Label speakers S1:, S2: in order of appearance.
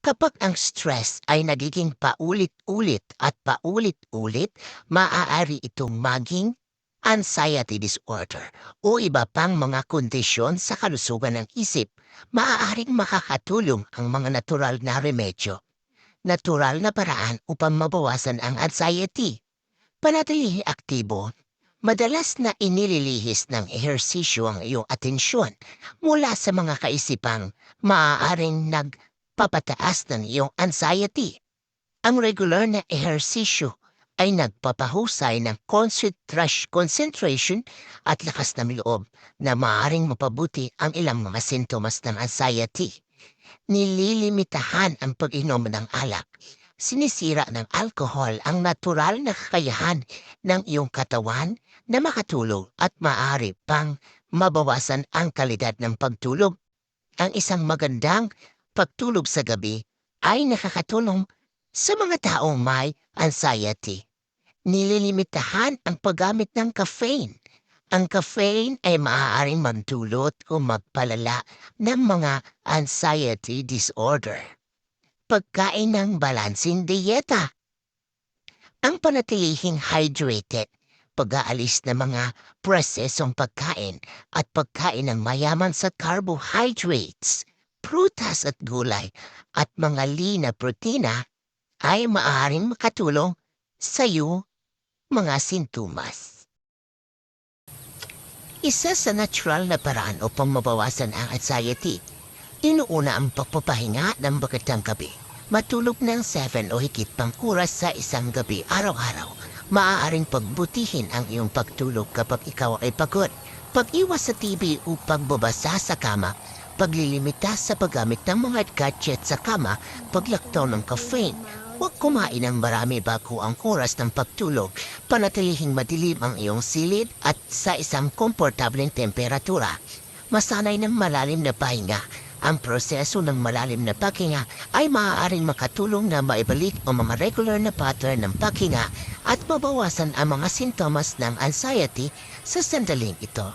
S1: Kapag ang stress ay nagiging paulit-ulit at paulit-ulit, maaari itong maging anxiety disorder o iba pang mga kondisyon sa kalusugan ng isip. Maaaring makakatulong ang mga natural na remedyo, natural na paraan upang mabawasan ang anxiety. Panatiling aktibo, madalas na inililihis ng ehersisyo ang iyong atensyon mula sa mga kaisipang maaaring nagpapataas ng iyong anxiety. Ang regular na ehersisyo ay nagpapahusay ng concentration at lakas ng loob na maaaring mapabuti ang ilang mga sintomas ng anxiety. Nililimitahan ang pag-inom ng alak. Sinisira ng alkohol ang natural na kakayahan ng iyong katawan na makatulog at maaari pang mabawasan ang kalidad ng pagtulog. Ang isang magandang pagtulog sa gabi ay nakakatulong sa mga taong may anxiety. Nililimitahan ang paggamit ng caffeine. Ang caffeine ay maaaring magdulot o magpalala ng mga anxiety disorder. Pagkain ng balansing dieta. Ang panatilihing hydrated, pag-aalis ng mga prosesong pagkain at pagkain ng mayaman sa carbohydrates, prutas at gulay at mga lean na protina ay maaaring makatulong sa iyo mga sintomas. Isa sa natural na paraan upang mabawasan ang anxiety, inuuna ang pagpapahinga ng bagatang gabi. Matulog ng 7 o higit pang oras sa isang gabi araw-araw. Maaaring pagbutihin ang iyong pagtulog kapag ikaw ay pagod. Pag-iwas sa TV o pagbabasa sa kama, paglilimita sa paggamit ng mga gadget sa kama, paglaktaw ng caffeine. Huwag kumain ng marami bago ang oras ng pagtulog. Panatilihing madilim ang iyong silid at sa isang komportableng temperatura. Masanay ng malalim na pahinga. Ang proseso ng malalim na paghinga ay maaaring makatulong na maibalik ang mga regular na pattern ng paghinga at mabawasan ang mga sintomas ng anxiety sa sandaling ito.